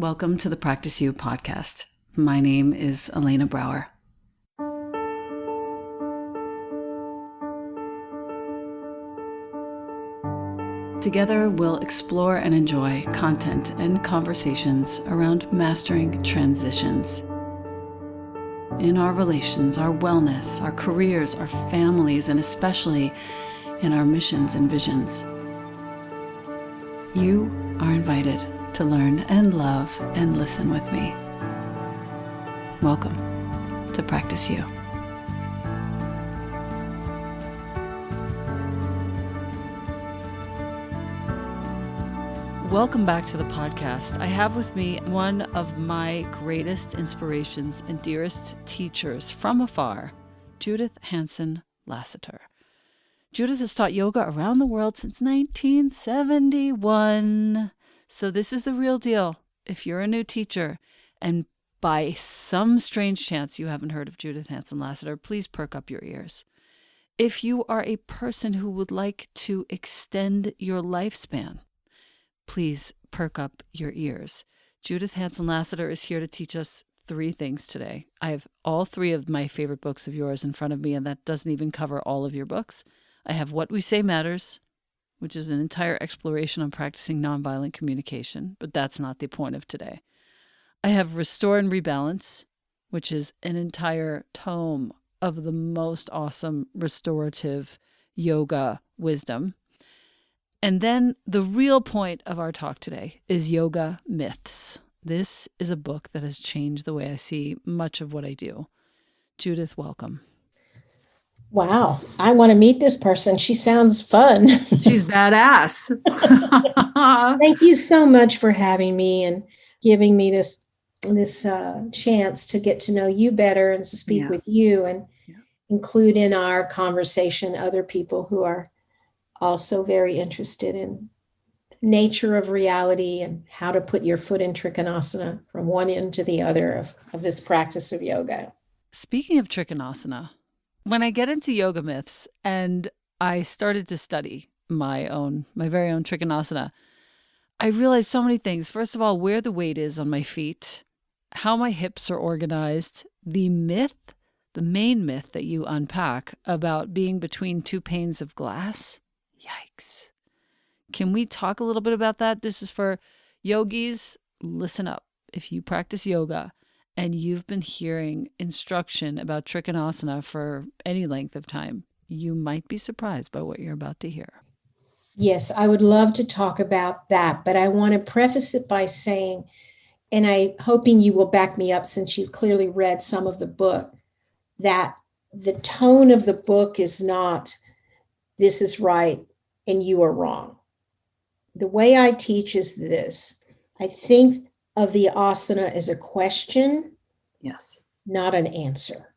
Welcome to the Practice.A podcast. My name is Elena Brower. Together, we'll explore and enjoy content and conversations around mastering transitions in our relations, our wellness, our careers, our families, and especially in our missions and visions. You are invited to learn and love and listen with me. Welcome to Practice.A. Welcome back to the podcast. I have with me one of my greatest inspirations and dearest teachers from afar, Judith Hanson Lasater. Judith has taught yoga around the world since 1971. So this is the real deal. If you're a new teacher and by some strange chance you haven't heard of Judith Hanson Lasater, please perk up your ears. If you are a person who would like to extend your lifespan, please perk up your ears. Judith Hanson Lasater is here to teach us three things today. I have all three of my favorite books of yours in front of me, and that doesn't even cover all of your books. I have What We Say Matters, which is an entire exploration on practicing nonviolent communication, but that's not the point of today. I have Restore and Rebalance, which is an entire tome of the most awesome restorative yoga wisdom. And then the real point of our talk today is Yoga Myths. This is a book that has changed the way I see much of what I do. Judith, welcome. Wow, I want to meet this person. She sounds fun. She's badass. Thank you so much for having me and giving me this chance to get to know you better and to speak with you and include in our conversation other people who are also very interested in the nature of reality and how to put your foot in Trikonasana from one end to the other of this practice of yoga. Speaking of Trikonasana, when I get into yoga myths and I started to study my very own Trikonasana, I realized so many things. First of all, where the weight is on my feet, how my hips are organized, the main myth that you unpack about being between two panes of glass. Yikes. Can we talk a little bit about that? This is for yogis. Listen up. If you practice yoga and you've been hearing instruction about Trikonasana for any length of time, you might be surprised by what you're about to hear. Yes, I would love to talk about that, but I want to preface it by saying, and I'm hoping you will back me up since you've clearly read some of the book, that the tone of the book is not, this is right and you are wrong. The way I teach is this. I think of the asana as a question, yes, not an answer.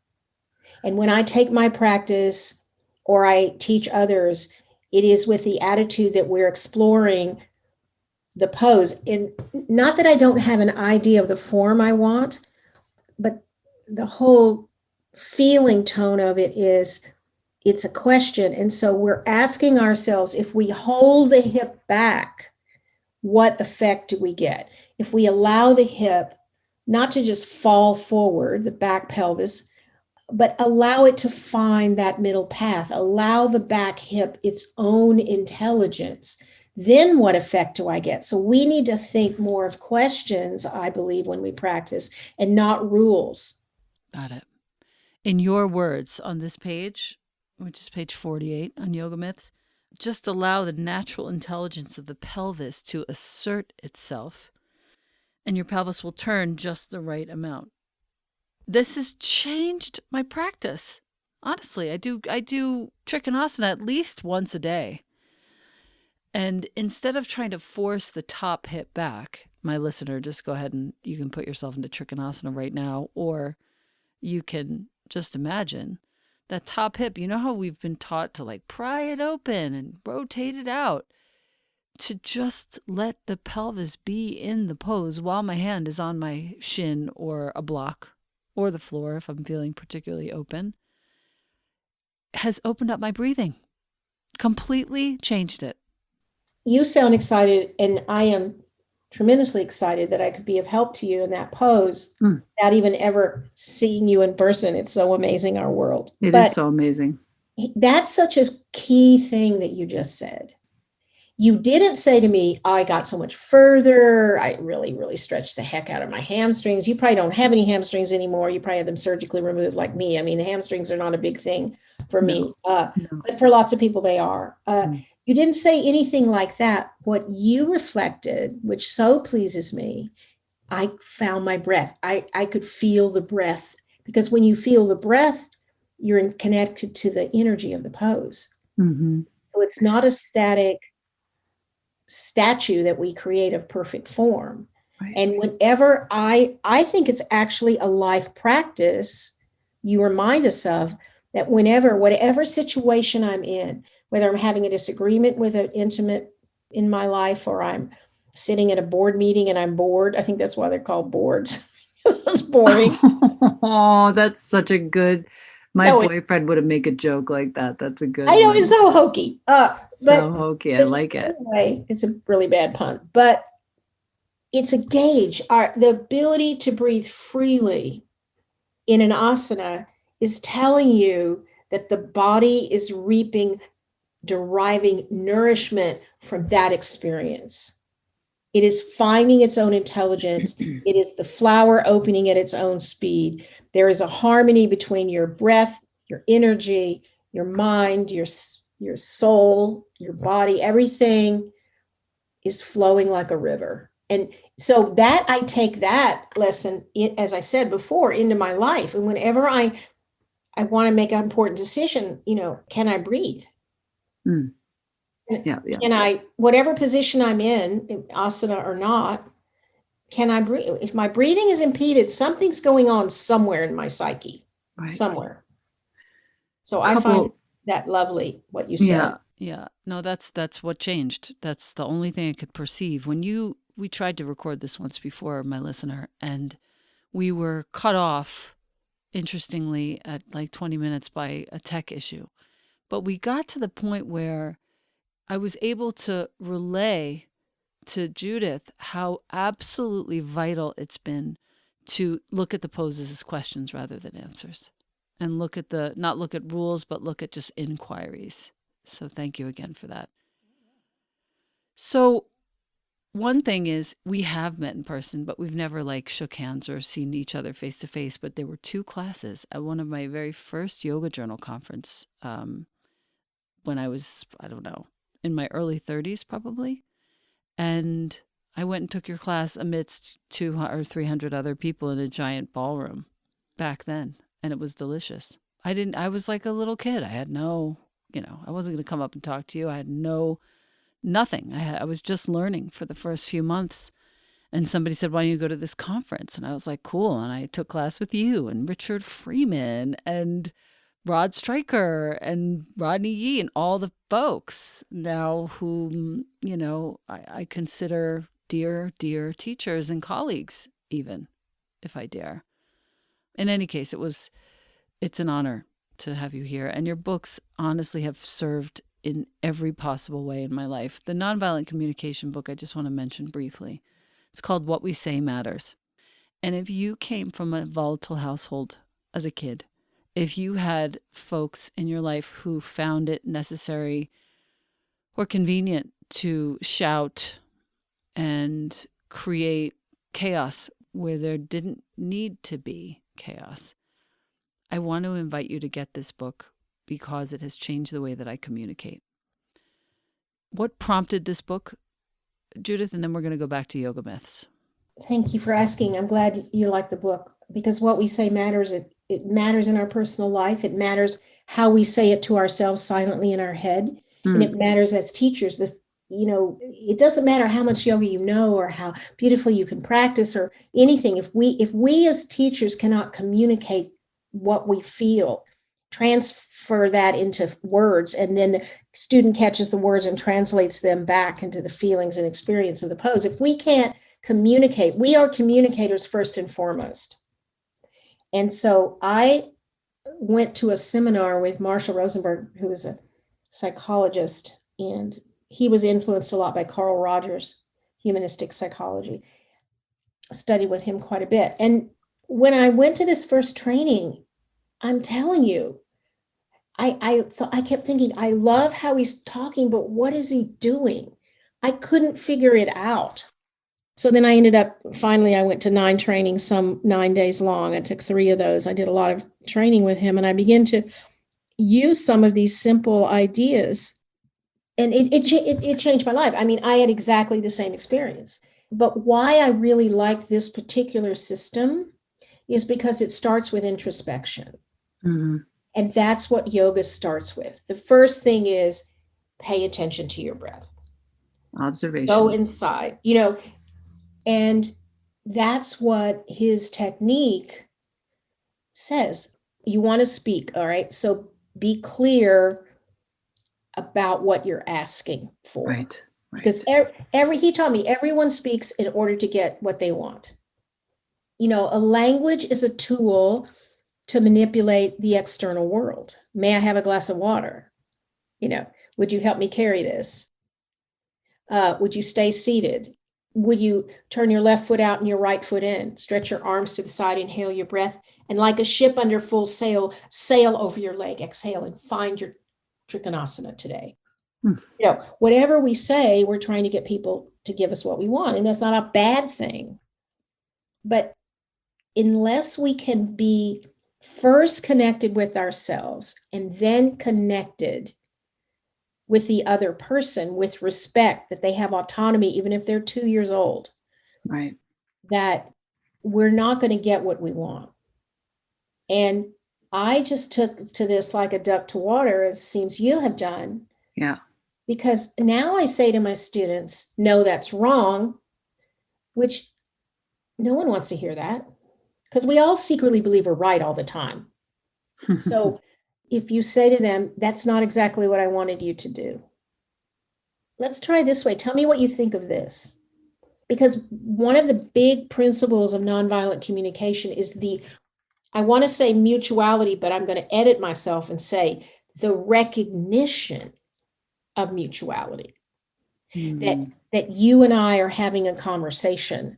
And when I take my practice or I teach others, it is with the attitude that we're exploring the pose. And not that I don't have an idea of the form I want, but the whole feeling tone of it is, it's a question. And so we're asking ourselves, if we hold the hip back, what effect do we get? If we allow the hip not to just fall forward, the back pelvis, but allow it to find that middle path, allow the back hip its own intelligence, then what effect do I get? So we need to think more of questions, I believe, when we practice and not rules. Got it. In your words on this page, which is page 48 on Yoga Myths, just allow the natural intelligence of the pelvis to assert itself, and your pelvis will turn just the right amount. This has changed my practice. Honestly, I do Trikonasana at least once a day. And instead of trying to force the top hip back, my listener, just go ahead and you can put yourself into Trikonasana right now, or you can just imagine that top hip. You know how we've been taught to pry it open and rotate it out, to just let the pelvis be in the pose while my hand is on my shin or a block or the floor if I'm feeling particularly open, has opened up my breathing, completely changed it. You sound excited, and I am tremendously excited that I could be of help to you in that pose without even ever seeing you in person. It's so amazing, our world. It is so amazing. That's such a key thing that you just said. You didn't say to me, I got so much further. I really, really stretched the heck out of my hamstrings. You probably don't have any hamstrings anymore. You probably have them surgically removed like me. I mean, the hamstrings are not a big thing for me, but for lots of people, they are. You didn't say anything like that. What you reflected, which so pleases me, I found my breath. I could feel the breath, because when you feel the breath, you're connected to the energy of the pose. Mm-hmm. So it's not a static statue that we create of perfect form. Right. And whenever I think it's actually a life practice you remind us of, that whatever situation I'm in, whether I'm having a disagreement with an intimate in my life, or I'm sitting at a board meeting and I'm bored. I think that's why they're called boards. This is boring. Oh, that's such a good, my boyfriend would have made a joke like that. That's a good I know, it's so hokey. So hokey. I like it. Anyway, it's a really bad pun, but it's a gauge. The ability to breathe freely in an asana is telling you that the body is deriving nourishment from that experience. It is finding its own intelligence. It is the flower opening at its own speed. There is a harmony between your breath, your energy, your mind, your soul, your body. Everything is flowing like a river. And so that I take that lesson, as I said before, into my life. And whenever I want to make an important decision, can I breathe? Yeah. Can I, whatever position I'm in, asana or not, can I breathe? If my breathing is impeded, something's going on somewhere in my psyche, somewhere. So I find that lovely, what you said. Yeah. No, that's what changed. That's the only thing I could perceive. We tried to record this once before, my listener, and we were cut off, interestingly, at like 20 minutes by a tech issue. But we got to the point where I was able to relay to Judith how absolutely vital it's been to look at the poses as questions rather than answers, and not look at rules, but look at just inquiries. So thank you again for that. So one thing is, we have met in person, but we've never shook hands or seen each other face to face. But there were 2 classes at one of my very first yoga journal conference, when I was, I don't know, in my early 30s probably. And I went and took your class amidst 200 or 300 other people in a giant ballroom back then. And it was delicious. I was like a little kid. I had no, I wasn't going to come up and talk to you. I had nothing. I was just learning for the first few months. And somebody said, why don't you go to this conference? And I was like, cool. And I took class with you and Richard Freeman and Rod Stryker and Rodney Yee and all the folks now whom, I consider dear, dear teachers and colleagues, even if I dare. In any case, it's an honor to have you here. And your books honestly have served in every possible way in my life. The Nonviolent Communication book, I just want to mention briefly. It's called What We Say Matters. And if you came from a volatile household as a kid, if you had folks in your life who found it necessary or convenient to shout and create chaos where there didn't need to be chaos, I want to invite you to get this book because it has changed the way that I communicate. What prompted this book, Judith? And then we're going to go back to yoga myths. Thank you for asking. I'm glad you like the book, because what we say matters. It matters in our personal life. It matters how we say it to ourselves silently in our head. And it matters as teachers. It doesn't matter how much yoga you know or how beautifully you can practice or anything. If we as teachers cannot communicate what we feel, transfer that into words, and then the student catches the words and translates them back into the feelings and experience of the pose. If we can't communicate, we are communicators first and foremost. And so I went to a seminar with Marshall Rosenberg, who is a psychologist, and he was influenced a lot by Carl Rogers, humanistic psychology. I studied with him quite a bit. And when I went to this first training, I'm telling you, I kept thinking, I love how he's talking, but what is he doing? I couldn't figure it out. So then I ended up, finally, I went to 9 trainings, some 9 days long. I took 3 of those. I did a lot of training with him, and I began to use some of these simple ideas. And it changed my life. I mean, I had exactly the same experience. But why I really liked this particular system is because it starts with introspection. Mm-hmm. And that's what yoga starts with. The first thing is pay attention to your breath. Observation. Go inside, and that's what his technique says. You want to speak, all right? So be clear about what you're asking for. Right. Because he taught me everyone speaks in order to get what they want. A language is a tool to manipulate the external world. May I have a glass of water? Would you help me carry this? Would you stay seated? Would you turn your left foot out and your right foot in? Stretch your arms to the side, inhale your breath, and like a ship under full sail, sail over your leg, exhale, and find your Trikonasana today. Whatever we say, we're trying to get people to give us what we want, and that's not a bad thing. But unless we can be first connected with ourselves and then connected with the other person with respect, that they have autonomy, even if they're 2 years old, right, that we're not going to get what we want. And I just took to this like a duck to water, as it seems you have done. Yeah. Because now I say to my students, no, that's wrong, which no one wants to hear that, because we all secretly believe we're right all the time. So if you say to them, that's not exactly what I wanted you to do. Let's try this way. Tell me what you think of this. Because one of the big principles of nonviolent communication is I want to say mutuality, but I'm going to edit myself and say the recognition of mutuality. Mm. That you and I are having a conversation,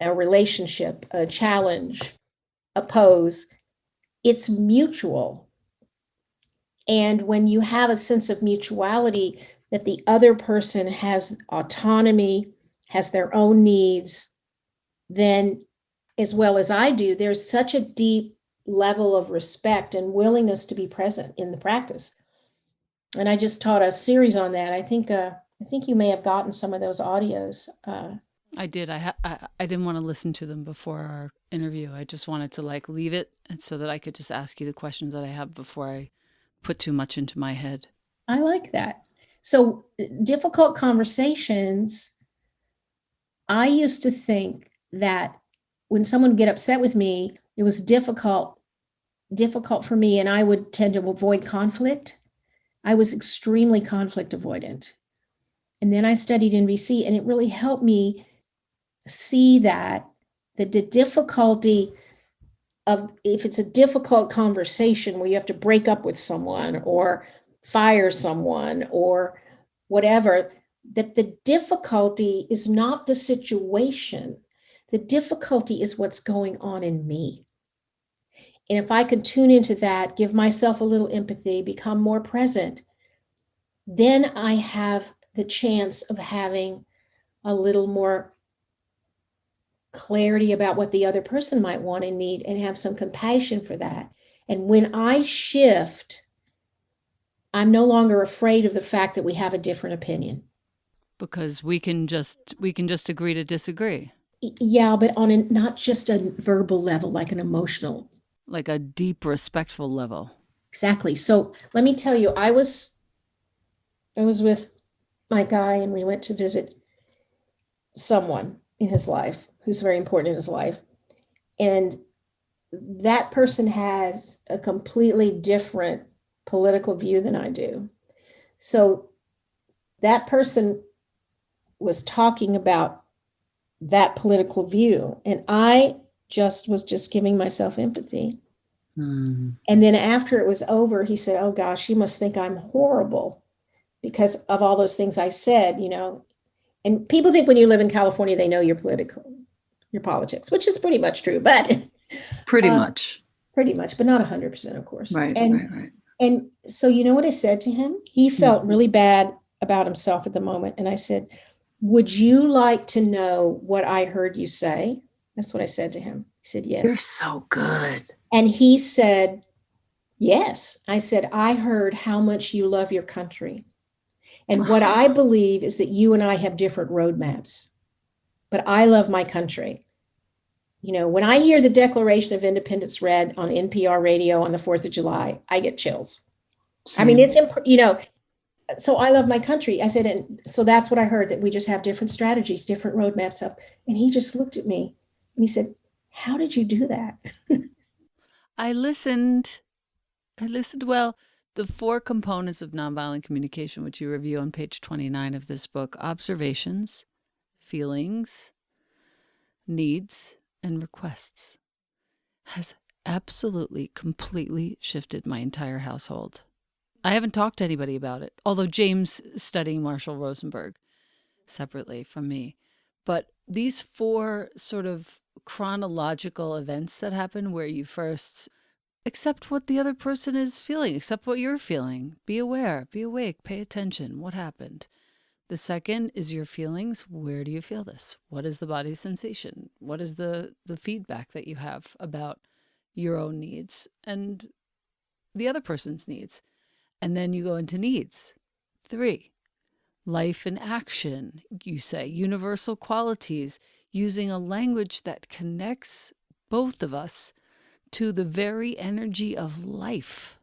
a relationship, a challenge, a pose. It's mutual. And when you have a sense of mutuality, that the other person has autonomy, has their own needs, then as well as I do, there's such a deep level of respect and willingness to be present in the practice. And I just taught a series on that. I think you may have gotten some of those audios. I did. I didn't want to listen to them before our interview. I just wanted to leave it, and so that I could just ask you the questions that I have before I put too much into my head. I like that. So difficult conversations, I used to think that when someone would get upset with me, it was difficult for me, and I would tend to avoid conflict. I was extremely conflict avoidant. And then I studied NVC, and it really helped me see that the difficulty of, if it's a difficult conversation where you have to break up with someone or fire someone or whatever, that the difficulty is not the situation. The difficulty is what's going on in me. And if I can tune into that, give myself a little empathy, become more present, then I have the chance of having a little more clarity about what the other person might want and need, and have some compassion for that. And when I shift, I'm no longer afraid of the fact that we have a different opinion. Because we can just agree to disagree. Yeah, but on not just a verbal level, like an emotional. Like a deep, respectful level. Exactly. So let me tell you, I was with my guy, and we went to visit someone in his life who's very important in his life. And that person has a completely different political view than I do. So that person was talking about that political view, and I was giving myself empathy. Mm. And then after it was over, he said, oh gosh, you must think I'm horrible because of all those things I said, And people think when you live in California, they know your politics, which is pretty much true, but pretty much, but not 100%, of course. Right. And so, you know what I said to him? He felt really bad about himself at the moment. And I said, would you like to know what I heard you say? That's what I said to him. He said, yes. You're so good. And he said, yes. I said, I heard how much you love your country. And what I believe is that you and I have different roadmaps, but I love my country. You know, when I hear the Declaration of Independence read on NPR radio on the 4th of July, I get chills. Same. I mean, it's, you know, so I love my country. I said, and so that's what I heard, that we just have different strategies, different roadmaps up. And he just looked at me and he said, how did you do that? I listened well. The 4 components of nonviolent communication, which you review on page 29 of this book: observations, feelings, needs, and requests, has absolutely, completely shifted my entire household. I haven't talked to anybody about it, although James is studying Marshall Rosenberg separately from me. But these 4 sort of chronological events that happen, where you first accept what the other person is feeling, accept what you're feeling, be aware, be awake, pay attention. What happened? The second is your feelings. Where do you feel this? What is the body's sensation? What is the feedback that you have about your own needs and the other person's needs? And then you go into needs. 3, life in action. You say universal qualities, using a language that connects both of us to the very energy of life.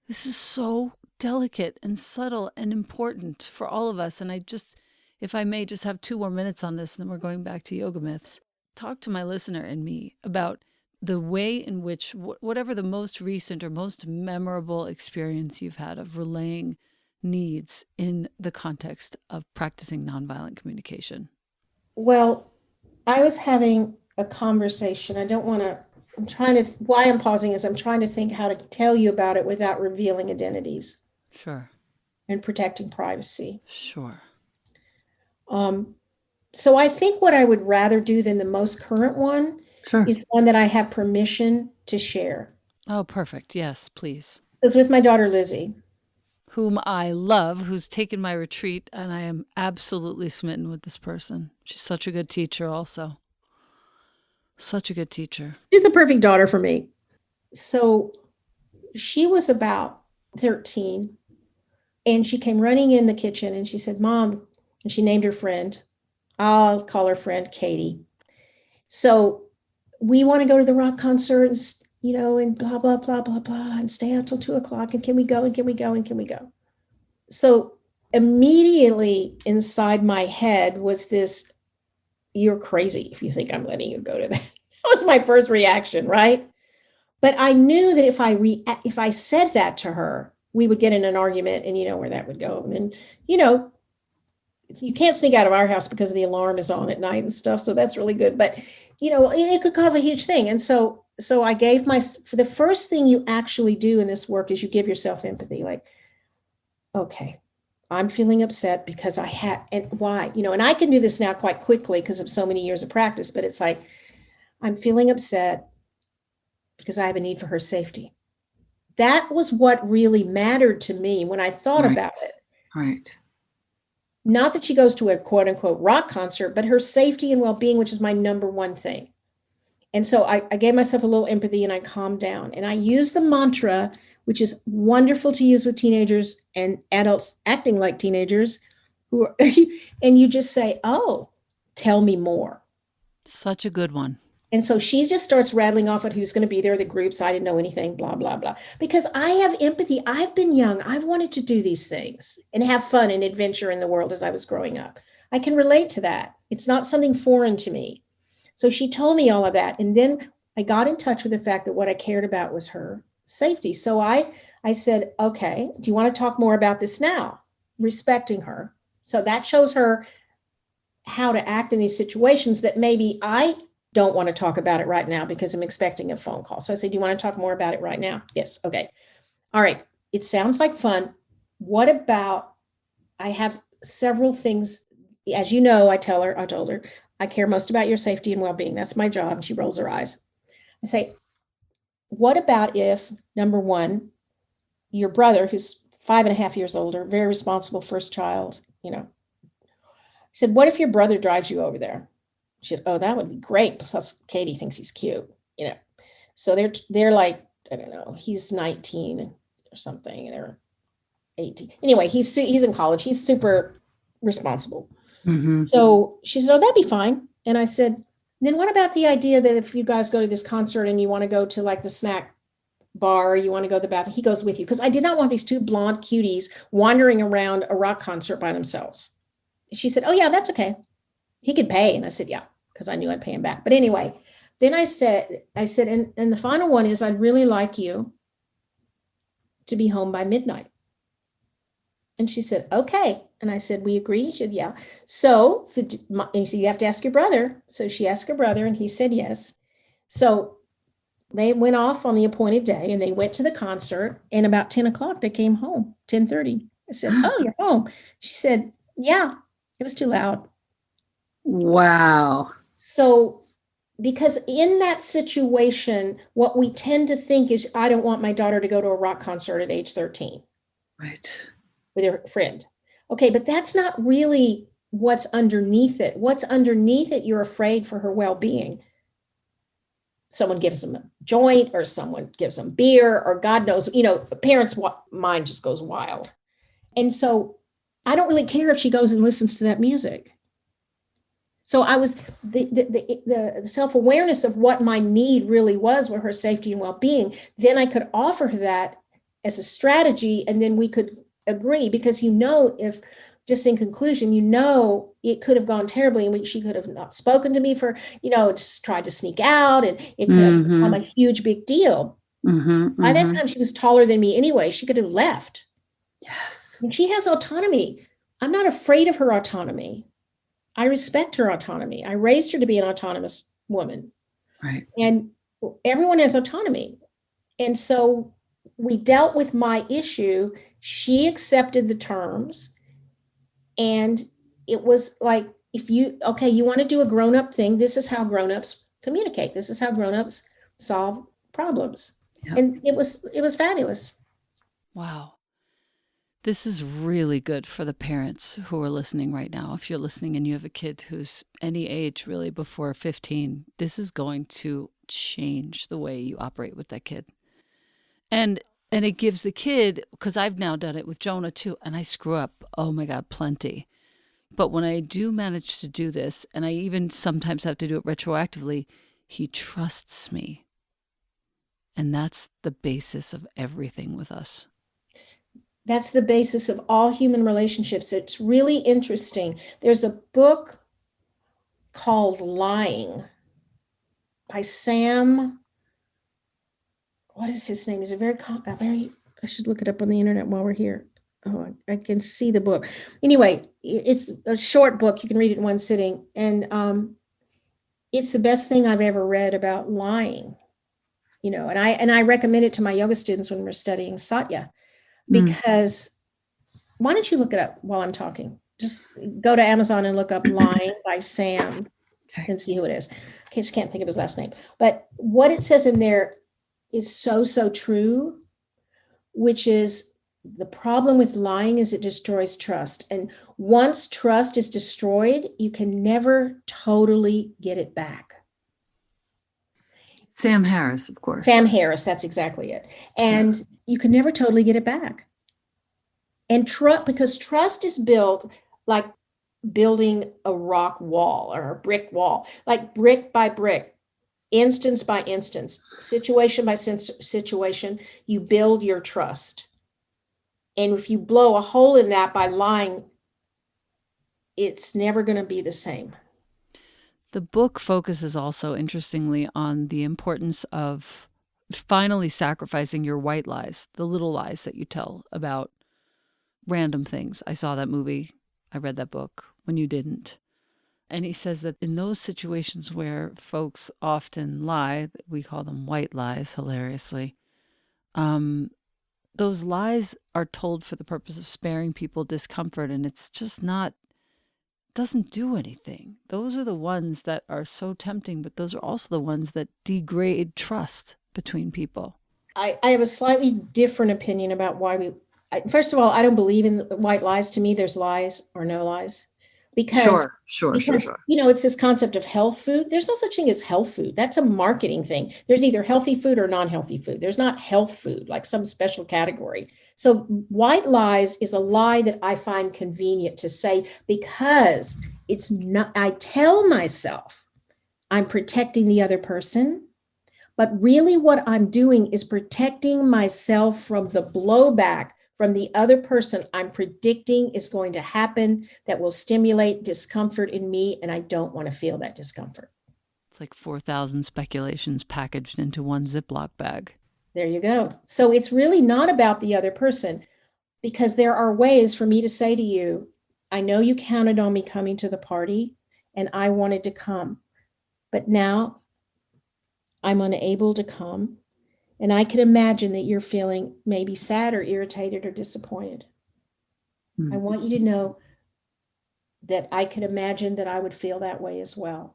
This is so delicate and subtle and important for all of us. And I just, if I may just have 2 more minutes on this, and then we're going back to yoga myths. Talk to my listener and me about the way in which, whatever the most recent or most memorable experience you've had of relaying needs in the context of practicing nonviolent communication. Well, I was having a conversation. Why I'm pausing is I'm trying to think how to tell you about it without revealing identities. Sure. And protecting privacy. Sure. So I think what I would rather do than the most current one is one that I have permission to share. Oh, perfect. Yes, please. It's with my daughter, Lizzie. Whom I love, who's taken my retreat, and I am absolutely smitten with this person. She's such a good teacher also. Such a good teacher. She's the perfect daughter for me. So she was about 13, and she came running in the kitchen, and she said, Mom, and she named her friend. I'll call her friend Katie. So we want to go to the rock concert and, you know, and blah, blah, blah, blah, blah, and stay out till 2:00. And can we go? And can we go? And can we go? So immediately inside my head was this, you're crazy if you think I'm letting you go to that. That was my first reaction, right? But I knew that if I said that to her, we would get in an argument, and you know where that would go. And then, you know, you can't sneak out of our house because the alarm is on at night and stuff. So that's really good. But, you know, it could cause a huge thing. And so I gave for the first thing you actually do in this work is you give yourself empathy. Like, okay, I'm feeling upset because and why, you know, and I can do this now quite quickly because of so many years of practice, but it's like, I'm feeling upset because I have a need for her safety. That was what really mattered to me when I thought about it. Right. Not that she goes to a quote unquote rock concert, but her safety and well-being, which is my number one thing. And so I gave myself a little empathy and I calmed down, and I used the mantra, which is wonderful to use with teenagers and adults acting like teenagers and you just say, oh, tell me more. Such a good one. And so she just starts rattling off at who's going to be there, the groups. I didn't know anything, blah, blah, blah. Because I have empathy. I've been young. I've wanted to do these things and have fun and adventure in the world as I was growing up. I can relate to that. It's not something foreign to me. So she told me all of that. And then I got in touch with the fact that what I cared about was her safety. So I said, okay, do you want to talk more about this now? Respecting her. So that shows her how to act in these situations that maybe I don't want to talk about it right now because I'm expecting a phone call. So I said, do you want to talk more about it right now? Yes. Okay. All right. It sounds like fun. What about, I have several things. As you know, I told her, I care most about your safety and well-being. That's my job. And she rolls her eyes. I say, what about if, number one, your brother, who's 5.5 years older, very responsible first child, I said, what if your brother drives you over there? She said, oh, that would be great. Plus, Katie thinks he's cute, So they're like, I don't know, he's 19 or something, and they're 18. Anyway, he's in college. He's super responsible. Mm-hmm. So she said, oh, that'd be fine. And I said, then what about the idea that if you guys go to this concert and you want to go to like the snack bar, or you want to go to the bathroom, he goes with you. Because I did not want these two blonde cuties wandering around a rock concert by themselves. She said, oh, yeah, that's okay. He could pay. And I said, yeah, because I knew I'd pay him back. But anyway, then I said, and the final one is, I'd really like you to be home by midnight. And she said, okay. And I said, we agree? She said, yeah. So, and so you have to ask your brother. So she asked her brother, and he said yes. So they went off on the appointed day, and they went to the concert. And about 10 o'clock, they came home, 10:30. I said, oh, you're home. She said, yeah, it was too loud. Wow. So, because in that situation, what we tend to think is, I don't want my daughter to go to a rock concert at age 13. Right. With her friend. Okay, but that's not really what's underneath it. What's underneath it, you're afraid for her well-being. Someone gives them a joint, or someone gives them beer, or God knows, a parent's mind just goes wild. And so I don't really care if she goes and listens to that music. So I was the self-awareness of what my need really was with her safety and well-being. Then I could offer her that as a strategy, and then we could agree, because if, just in conclusion, it could have gone terribly, and she could have not spoken to me for, just tried to sneak out, and it could have become a huge big deal. By that time, she was taller than me anyway. She could have left. Yes. And she has autonomy. I'm not afraid of her autonomy. I respect her autonomy. I raised her to be an autonomous woman. Right. And everyone has autonomy. And so we dealt with my issue. She accepted the terms. And it was like, you want to do a grown-up thing. This is how grown-ups communicate. This is how grown-ups solve problems. Yep. And it was fabulous. Wow. This is really good for the parents who are listening right now. If you're listening and you have a kid who's any age really before 15, this is going to change the way you operate with that kid. And it gives the kid, because I've now done it with Jonah too, and I screw up, oh my God, plenty. But when I do manage to do this, and I even sometimes have to do it retroactively, he trusts me. And that's the basis of everything with us. That's the basis of all human relationships. It's really interesting. There's a book called Lying by Sam. What is his name? He's I should look it up on the internet while we're here. Oh, I can see the book. Anyway, it's a short book. You can read it in one sitting. And it's the best thing I've ever read about lying. And I recommend it to my yoga students when we're studying Satya. Because why don't you look it up while I'm talking? Just go to Amazon and look up Lying by Sam and see who it is. Okay, just can't think of his last name. But what it says in there is so, so true, which is the problem with lying is it destroys trust. And once trust is destroyed, you can never totally get it back. Sam Harris, of course. Sam Harris, that's exactly it. And you can never totally get it back. And because trust is built like building a rock wall or a brick wall, like brick by brick, instance by instance, situation by situation, you build your trust. And if you blow a hole in that by lying, it's never going to be the same. The book focuses also, interestingly, on the importance of finally sacrificing your white lies, the little lies that you tell about random things. I saw that movie. I read that book when you didn't. And he says that in those situations where folks often lie, we call them white lies, hilariously, those lies are told for the purpose of sparing people discomfort, and it's just not, doesn't do anything. Those are the ones that are so tempting, but those are also the ones that degrade trust between people. I have a slightly different opinion about why first of all, I don't believe in white lies. To me, there's lies or no lies. Because, Sure. it's this concept of health food. There's no such thing as health food. That's a marketing thing. There's either healthy food or non-healthy food. There's not health food, like some special category. So white lies is a lie that I find convenient to say because it's not, I tell myself I'm protecting the other person, but really what I'm doing is protecting myself from the blowback from the other person I'm predicting is going to happen that will stimulate discomfort in me, and I don't want to feel that discomfort. It's like 4,000 speculations packaged into one Ziploc bag. There you go. So it's really not about the other person, because there are ways for me to say to you, I know you counted on me coming to the party, and I wanted to come, but now I'm unable to come. And I can imagine that you're feeling maybe sad or irritated or disappointed. I want you to know that I could imagine that I would feel that way as well.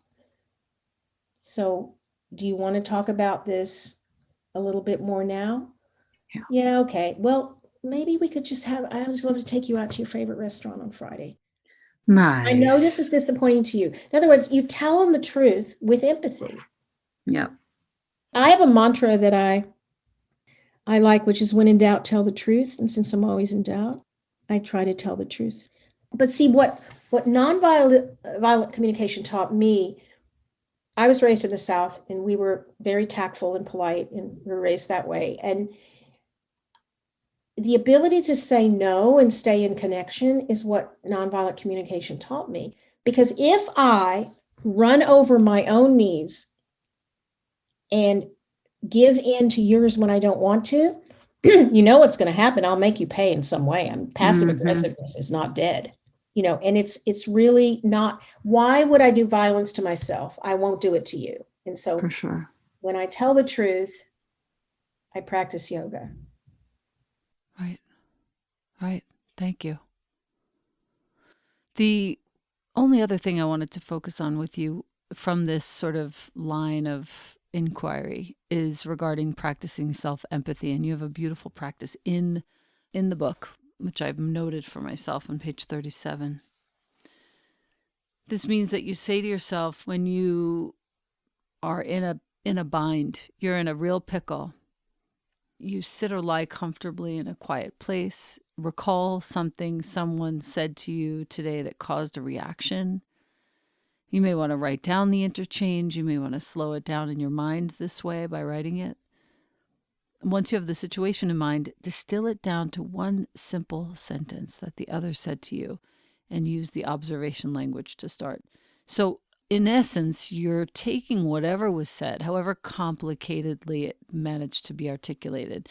So do you want to talk about this a little bit more now? Yeah, okay. Well, maybe we could just I always love to take you out to your favorite restaurant on Friday. Nice. I know this is disappointing to you. In other words, you tell them the truth with empathy. Yeah. I have a mantra that I like, which is when in doubt, tell the truth. And since I'm always in doubt, I try to tell the truth. But see, what nonviolent communication taught me, I was raised in the South, and we were very tactful and polite, and we were raised that way. And the ability to say no and stay in connection is what nonviolent communication taught me. Because if I run over my own needs and give in to yours when I don't want to, you know what's going to happen. I'll make you pay in some way. Passive aggressiveness is not dead, and it's really not. Why would I do violence to myself? I won't do it to you. And so for sure, when I tell the truth, I practice yoga. Right. Thank you. The only other thing I wanted to focus on with you from this sort of line of inquiry is regarding practicing self-empathy. And you have a beautiful practice in the book, which I've noted for myself on page 37. This means that you say to yourself, when you are in a bind, you're in a real pickle, you sit or lie comfortably in a quiet place, recall something someone said to you today that caused a reaction. You may want to write down the interchange. You may want to slow it down in your mind this way by writing it. And once you have the situation in mind, distill it down to one simple sentence that the other said to you and use the observation language to start. So in essence, you're taking whatever was said, however complicatedly it managed to be articulated,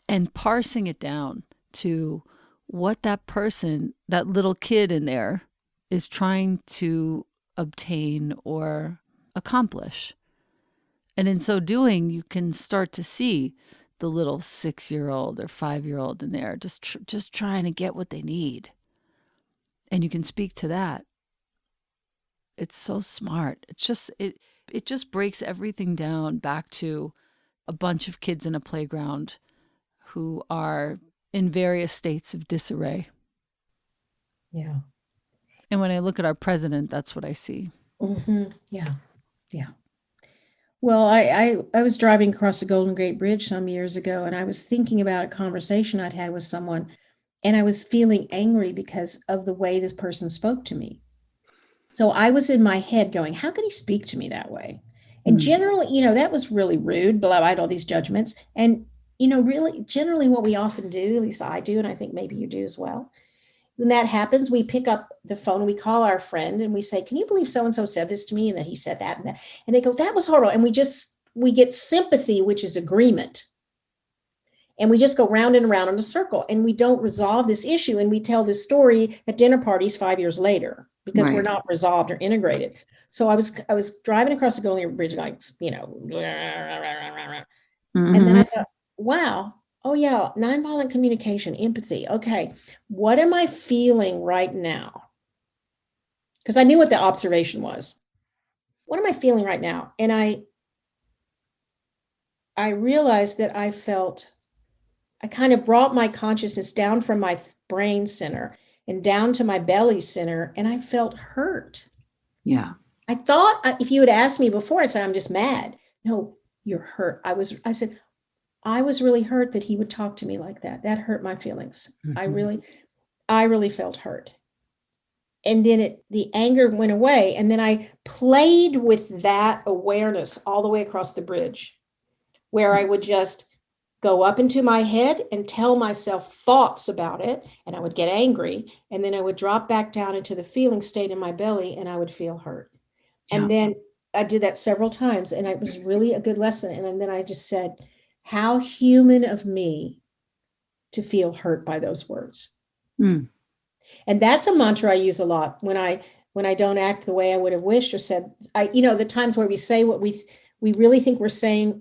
and parsing it down to what that person, that little kid in there, is trying to obtain or accomplish. And in so doing, you can start to see the little 6-year-old or 5-year-old in there just trying to get what they need. And you can speak to that. It's so smart. It's just it just breaks everything down back to a bunch of kids in a playground who are in various states of disarray. Yeah. And when I look at our president, that's what I see. Mm-hmm. Yeah. Well, I was driving across the Golden Gate Bridge some years ago, and I was thinking about a conversation I'd had with someone, and I was feeling angry because of the way this person spoke to me. So I was in my head going, how could he speak to me that way? And generally, that was really rude, blah, I had all these judgments. And, really, generally what we often do, at least I do, and I think maybe you do as well, when that happens, we pick up the phone and we call our friend and we say, can you believe so-and-so said this to me? And that he said that and that. And they go, that was horrible. And we get sympathy, which is agreement. And we just go round and around in a circle, and we don't resolve this issue. And we tell this story at dinner parties 5 years later because we're not resolved or integrated. So I was driving across the Golden Gate Bridge, like, and then I thought, wow, Oh yeah, nonviolent communication, empathy. Okay, what am I feeling right now? Because I knew what the observation was. What am I feeling right now? And I realized that I kind of brought my consciousness down from my brain center and down to my belly center, and I felt hurt. Yeah. I thought if you had asked me before, I'd say, I'm just mad. No, you're hurt. I said, I was really hurt that he would talk to me like that. That hurt my feelings. Mm-hmm. I really felt hurt. And then the anger went away. And then I played with that awareness all the way across the bridge, where I would just go up into my head and tell myself thoughts about it. And I would get angry. And then I would drop back down into the feeling state in my belly and I would feel hurt. And then I did that several times. And it was really a good lesson. And then I just said, how human of me to feel hurt by those words. Mm. And that's a mantra I use a lot when I don't act the way I would have wished or said. The times where we say what we really think we're saying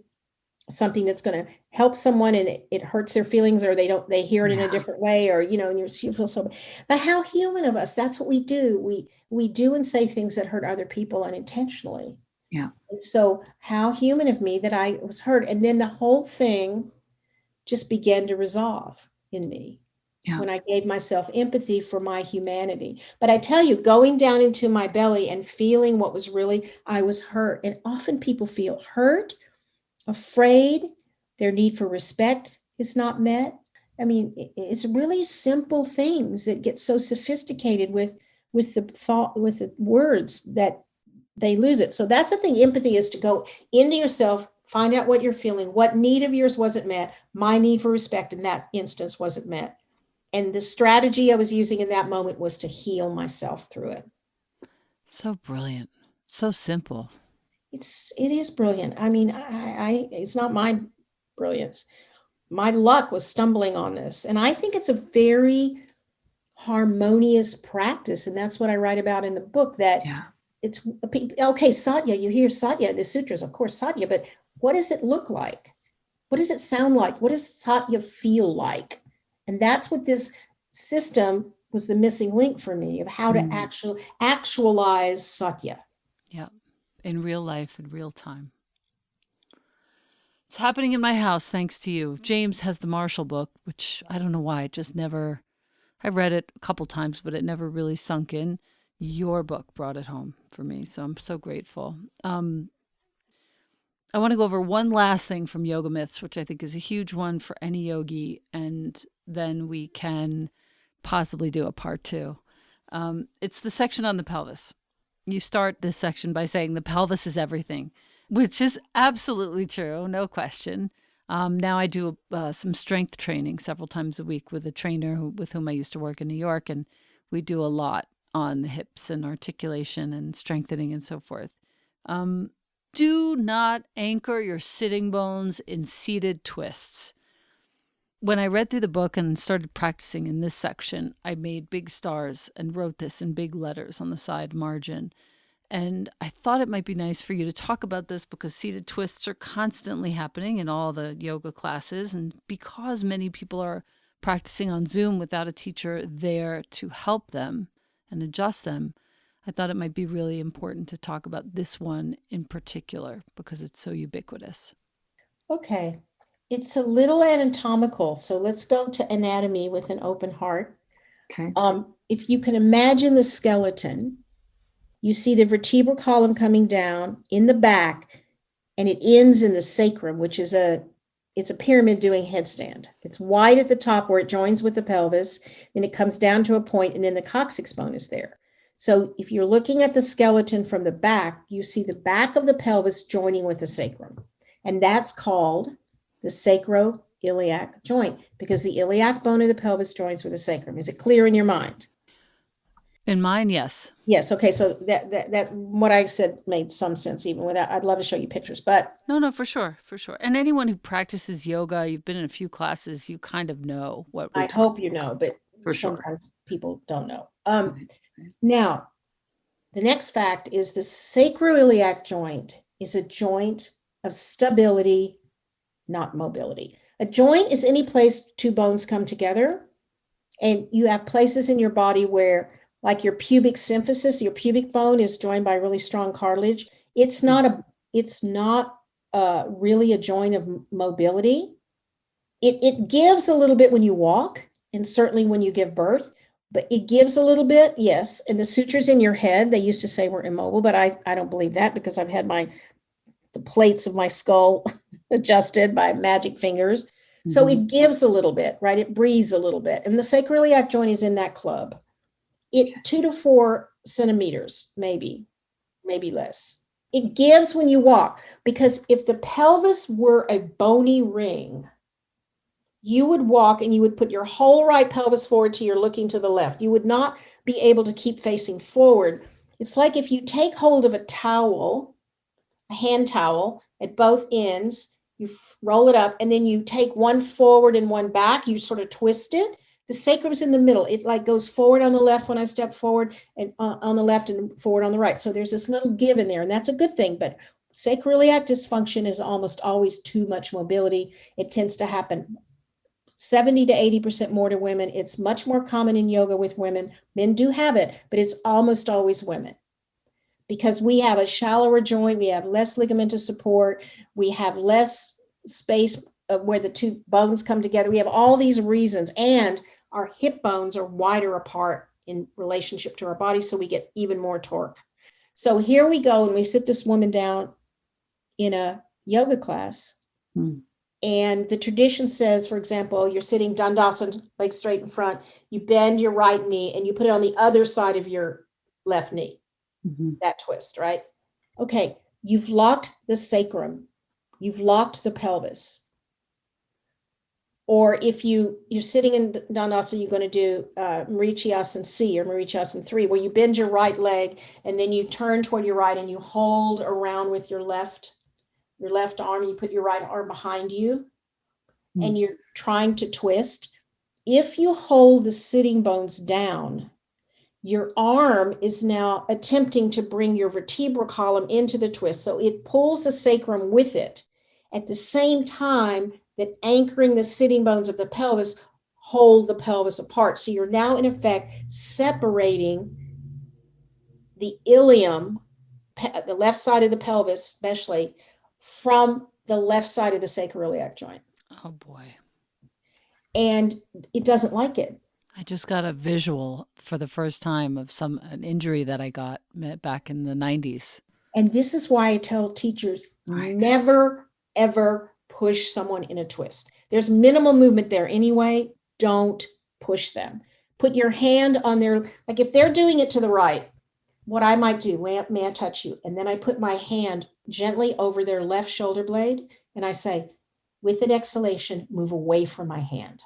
something that's going to help someone and it hurts their feelings, or they hear it in a different way, or and you feel so. But how human of us! That's what we do. We do and say things that hurt other people unintentionally. Yeah. And so, how human of me that I was hurt, and then the whole thing just began to resolve in me. Yeah. When I gave myself empathy for my humanity. But I tell you, going down into my belly and feeling what was really, I was hurt. And often people feel hurt, afraid, their need for respect is not met. I mean, it's really simple things that get so sophisticated with the thought, with the words, that they lose it. So that's the thing. Empathy is to go into yourself, find out what you're feeling, what need of yours wasn't met. My need for respect in that instance wasn't met. And the strategy I was using in that moment was to heal myself through it. So brilliant. So simple. It is brilliant. I mean, it's not my brilliance. My luck was stumbling on this. And I think it's a very harmonious practice. And that's what I write about in the book, that it's okay. Satya, you hear Satya, the sutras, of course, Satya, but what does it look like? What does it sound like? What does Satya feel like? And that's what this system was, the missing link for me, of how to actualize Satya. Yeah. In real life, in real time. It's happening in my house thanks to you. James has the Marshall book, which I don't know why. It just never, I read it a couple times, but it never really sunk in. Your book brought it home for me. So I'm so grateful. I want to go over one last thing from Yoga Myths, which I think is a huge one for any yogi, and then we can possibly do a part 2. It's the section on the pelvis. You start this section by saying the pelvis is everything, which is absolutely true, no question. Now I do some strength training several times a week with a trainer with whom I used to work in New York, and we do a lot on the hips and articulation and strengthening and so forth. Do not anchor your sitting bones in seated twists. When I read through the book and started practicing in this section, I made big stars and wrote this in big letters on the side margin. And I thought it might be nice for you to talk about this because seated twists are constantly happening in all the yoga classes. And because many people are practicing on Zoom without a teacher there to help them and adjust them, I thought it might be really important to talk about this one in particular because it's so ubiquitous. Okay. It's a little anatomical, so let's go to anatomy with an open heart. Okay. If you can imagine the skeleton, you see the vertebral column coming down in the back, and it ends in the sacrum, which is it's a pyramid doing headstand. It's wide at the top where it joins with the pelvis, then it comes down to a point, and then the coccyx bone is there. So if you're looking at the skeleton from the back, you see the back of the pelvis joining with the sacrum. And that's called the sacroiliac joint, because the iliac bone of the pelvis joins with the sacrum. Is it clear in your mind? In mine, yes. Yes. Okay. So that what I said made some sense even without. I'd love to show you pictures, but no, for sure. And anyone who practices yoga, you've been in a few classes, you kind of know what we're I hope you know, but for sometimes sure. People don't know. Right. Now, the next fact is the sacroiliac joint is a joint of stability, not mobility. A joint is any place two bones come together. And you have places in your body where, like your pubic symphysis, your pubic bone is joined by really strong cartilage. It's not really a joint of mobility. It gives a little bit when you walk, and certainly when you give birth, but it gives a little bit, yes. And the sutures in your head, they used to say were immobile, but I don't believe that, because I've had the plates of my skull adjusted by magic fingers. So it gives a little bit, right? It breathes a little bit. And the sacroiliac joint is in that club. 2 to 4 centimeters, maybe less. It gives when you walk, because if the pelvis were a bony ring, you would walk and you would put your whole right pelvis forward till you're looking to the left. You would not be able to keep facing forward. It's like if you take hold of a towel, a hand towel at both ends, you roll it up, and then you take one forward and one back, you sort of twist it. The sacrum's in the middle. It like goes forward on the left when I step forward, and on the left and forward on the right. So there's this little give in there, and that's a good thing. But sacroiliac dysfunction is almost always too much mobility. It tends to happen 70 to 80% more to women. It's much more common in yoga with women. Men do have it, but it's almost always women, because we have a shallower joint, we have less ligamentous support, we have less space where the two bones come together. We have all these reasons, and our hip bones are wider apart in relationship to our body, so we get even more torque. So here we go, and we sit this woman down in a yoga class. And the tradition says, for example, you're sitting Dandasana, legs straight in front, you bend your right knee and you put it on the other side of your left knee. That twist, right? Okay, you've locked the sacrum, you've locked the pelvis. Or if you're sitting in Dandasana, you're going to do Marichiasana C or Marichiasana 3, where you bend your right leg and then you turn toward your right and you hold around with your left arm. You put your right arm behind you and you're trying to twist. If you hold the sitting bones down, your arm is now attempting to bring your vertebral column into the twist. So it pulls the sacrum with it at the same time that anchoring the sitting bones of the pelvis hold the pelvis apart. So you're now in effect separating the ilium, the left side of the pelvis especially, from the left side of the sacroiliac joint. Oh boy. And it doesn't like it. I just got a visual for the first time of an injury that I got back in the 90s. And this is why I tell teachers, never, ever push someone in a twist. There's minimal movement there anyway. Don't push them. Put your hand on their, like if they're doing it to the right, what I might do, may I touch you? And then I put my hand gently over their left shoulder blade. And I say, with an exhalation, move away from my hand.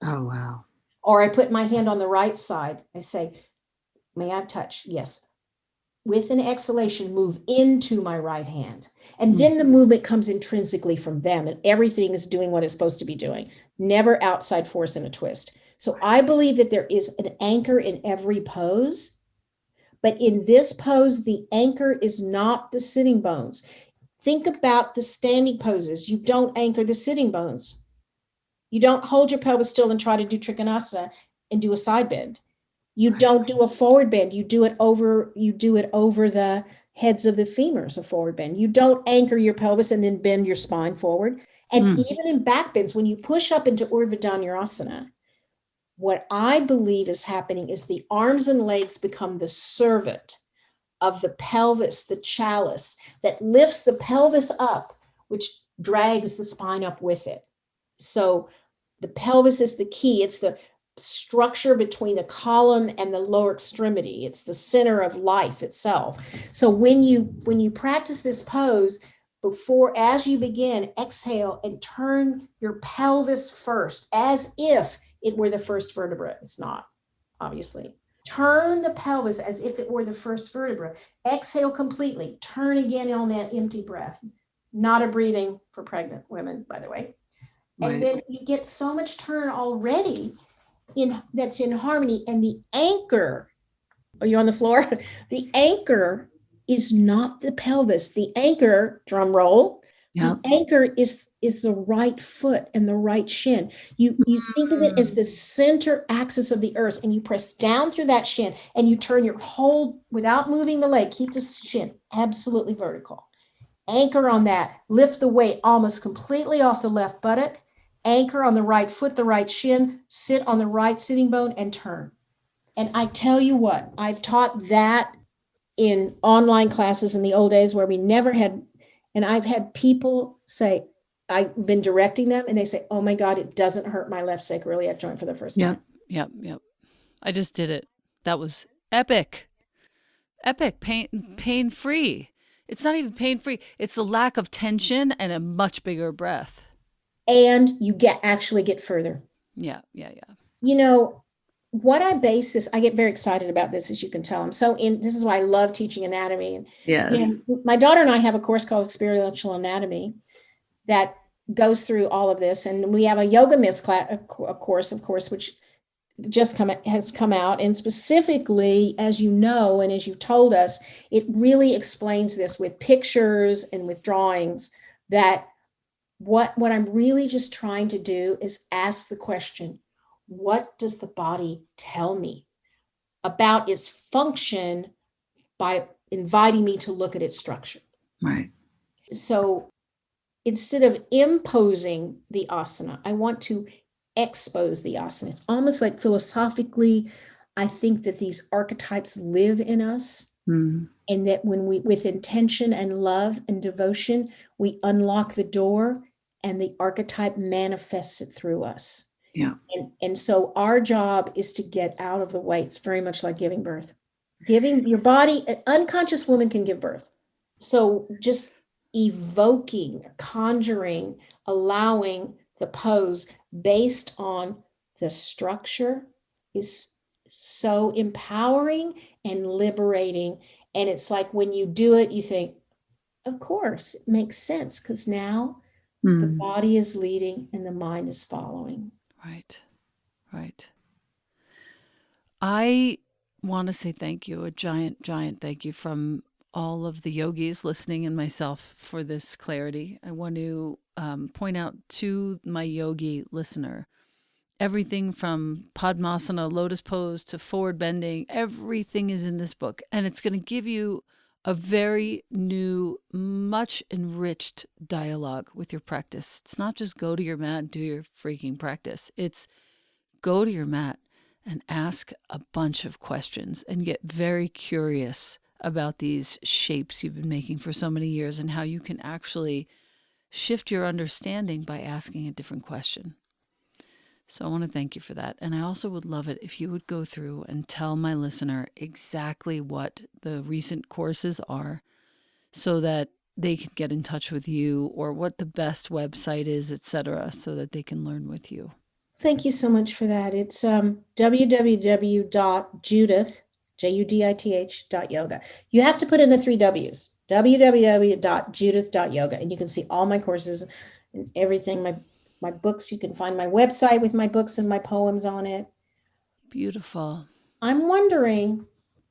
Oh, wow. Or I put my hand on the right side. I say, may I touch? Yes. With an exhalation, move into my right hand. And then the movement comes intrinsically from them, and everything is doing what it's supposed to be doing. Never outside force in a twist. So I believe that there is an anchor in every pose. But in this pose, the anchor is not the sitting bones. Think about the standing poses. You don't anchor the sitting bones. You don't hold your pelvis still and try to do Trikonasana and do a side bend. You don't do a forward bend. You do it over the heads of the femurs, a forward bend. You don't anchor your pelvis and then bend your spine forward. And even in back bends, when you push up into Urdhva Dhanurasana, what I believe is happening is the arms and legs become the servant of the pelvis, the chalice that lifts the pelvis up, which drags the spine up with it. So the pelvis is the key. It's the structure between the column and the lower extremity. It's the center of life itself. So when you practice this pose, as you begin, exhale and turn your pelvis first, as if it were the first vertebra. It's not, obviously. Turn the pelvis as if it were the first vertebra. Exhale completely. Turn again on that empty breath. Not a breathing for pregnant women, by the way. And then you get so much turn already that's in harmony. And the anchor, are you on the floor? The anchor is not the pelvis. The anchor, drum roll, Yeah. The anchor is the right foot and the right shin. You think of it as the center axis of the earth, and you press down through that shin, and you turn your whole, without moving the leg, keep the shin absolutely vertical. Anchor on that. Lift the weight almost completely off the left buttock. Anchor on the right foot, the right shin. Sit on the right sitting bone and turn. And I tell you what, I've taught that in online classes in the old days where we never had, and I've had people say, I've been directing them and they say, oh my God, it doesn't hurt my left sacroiliac joint for the first time. Yep. I just did it. That was epic. Epic. Pain free. It's not even pain free. It's a lack of tension and a much bigger breath. And you actually get further. Yeah. You know, what I base this, I get very excited about this, as you can tell. This is why I love teaching anatomy. And Yes. my daughter and I have a course called Experiential Anatomy that goes through all of this. And we have a yoga myths class, a course, of course, which has come out. And specifically, as you know, and as you've told us, it really explains this with pictures and with drawings, that what I'm really just trying to do is ask the question, what does the body tell me about its function by inviting me to look at its structure? Right. So instead of imposing the asana, I want to expose the asana. It's almost like philosophically, I think that these archetypes live in us. And that when we, with intention and love and devotion, we unlock the door and the archetype manifests it through us. Yeah. And so our job is to get out of the way. It's very much like giving birth. Giving your body, an unconscious woman can give birth. So just evoking, conjuring, allowing the pose based on the structure is so empowering and liberating. And it's like when you do it, you think, of course, it makes sense, because now the body is leading and the mind is following. Right. I want to say thank you, a giant thank you from all of the yogis listening and myself for this clarity. I want to point out to my yogi listener, everything from Padmasana, lotus pose, to forward bending, everything is in this book. And it's going to give you a very new, much enriched dialogue with your practice. It's not just go to your mat and do your freaking practice. It's go to your mat and ask a bunch of questions and get very curious about these shapes you've been making for so many years and how you can actually shift your understanding by asking a different question. So I want to thank you for that. And I also would love it if you would go through and tell my listener exactly what the recent courses are so that they can get in touch with you, or what the best website is, etc., so that they can learn with you. Thank you so much for that. It's www.judith.yoga. You have to put in the 3 W's, www.judith.yoga, and you can see all my courses and everything, my books. You can find my website with my books and my poems on it. Beautiful. I'm wondering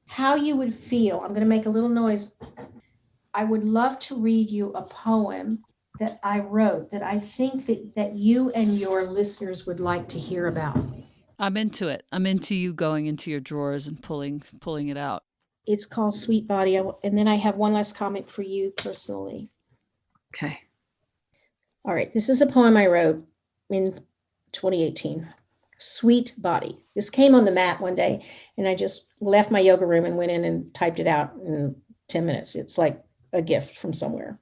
how you would feel. I'm going to make a little noise. I would love to read you a poem that I wrote that I think that you and your listeners would like to hear about. I'm into it. I'm into you going into your drawers and pulling it out. It's called Sweet Body. And then I have one last comment for you personally. Okay. All right. This is a poem I wrote in 2018. Sweet Body. This came on the mat one day, and I just left my yoga room and went in and typed it out in 10 minutes. It's like a gift from somewhere.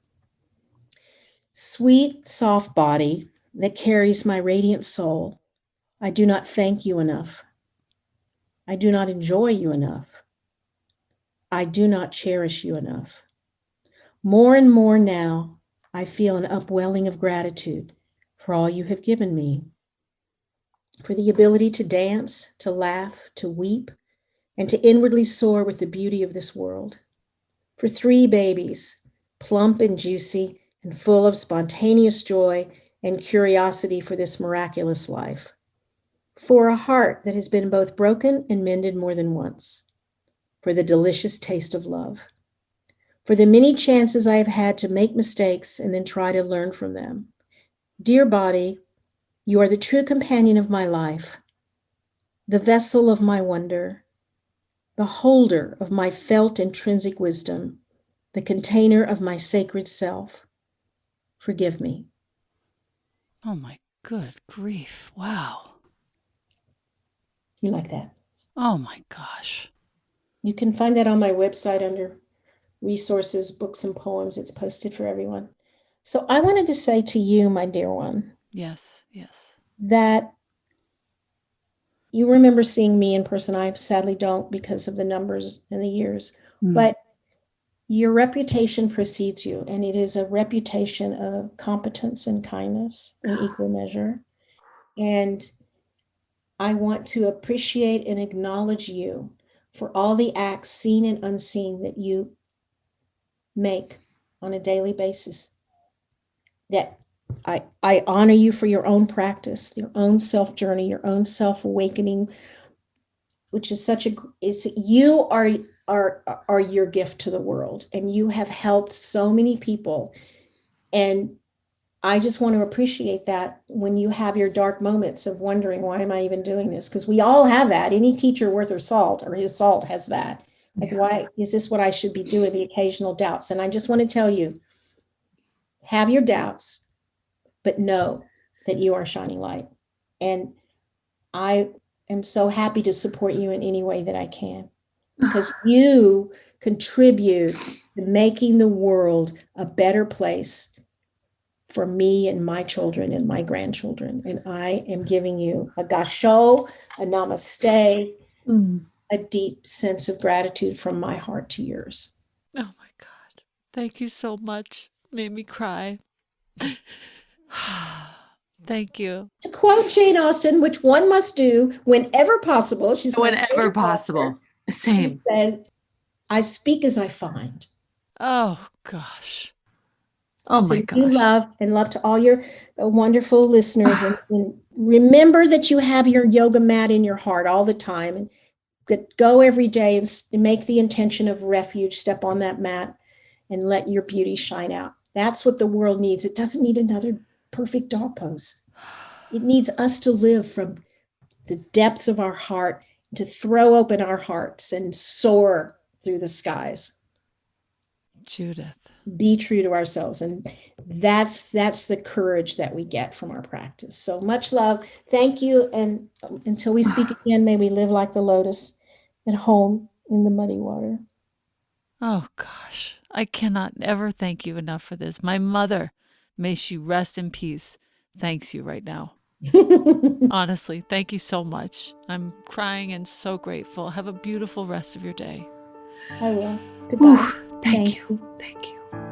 Sweet, soft body that carries my radiant soul, I do not thank you enough. I do not enjoy you enough. I do not cherish you enough. More and more now, I feel an upwelling of gratitude for all you have given me, for the ability to dance, to laugh, to weep, and to inwardly soar with the beauty of this world. For 3 babies, plump and juicy and full of spontaneous joy and curiosity for this miraculous life. For a heart that has been both broken and mended more than once. For the delicious taste of love. for the many chances I have had to make mistakes and then try to learn from them. Dear body, you are the true companion of my life, the vessel of my wonder, the holder of my felt intrinsic wisdom, the container of my sacred self. Forgive me. Oh my good grief. Wow. You like that? Oh my gosh. You can find that on my website under resources, books, and poems. It's posted for everyone. So I wanted to say to you, my dear one, Yes, yes. that you remember seeing me in person. I sadly don't because of the numbers and the years, but your reputation precedes you, and it is a reputation of competence and kindness in equal measure. And I want to appreciate and acknowledge you for all the acts, seen and unseen, that you make on a daily basis. That I honor you for your own practice, your own self journey, your own self awakening, which is you are your gift to the world, and you have helped so many people. And I just want to appreciate that when you have your dark moments of wondering, why am I even doing this? Because we all have that. Any teacher worth her salt or his salt has that. Like, why is this what I should be doing? The occasional doubts. And I just want to tell you, have your doubts, but know that you are a shining light. And I am so happy to support you in any way that I can, because you contribute to making the world a better place for me and my children and my grandchildren. And I am giving you a gasho, a namaste, a deep sense of gratitude from my heart to yours. Oh my God. Thank you so much. Made me cry. Thank you. To quote Jane Austen, which one must do whenever possible, she's Whenever possible. Same. She says, I speak as I find. Oh gosh. Oh So my you gosh. love to all your wonderful listeners. And remember that you have your yoga mat in your heart all the time. And go every day and make the intention of refuge. Step on that mat and let your beauty shine out. That's what the world needs. It doesn't need another perfect dog pose. It needs us to live from the depths of our heart, to throw open our hearts and soar through the skies. Judith. Be true to ourselves. And that's the courage that we get from our practice. So much love. Thank you. And until we speak again, may we live like the lotus at home in the muddy water. Oh gosh. I cannot ever thank you enough for this. My mother, may she rest in peace, thanks you right now. Honestly, thank you so much. I'm crying and so grateful. Have a beautiful rest of your day. I will. Goodbye. Thank you. Thank you.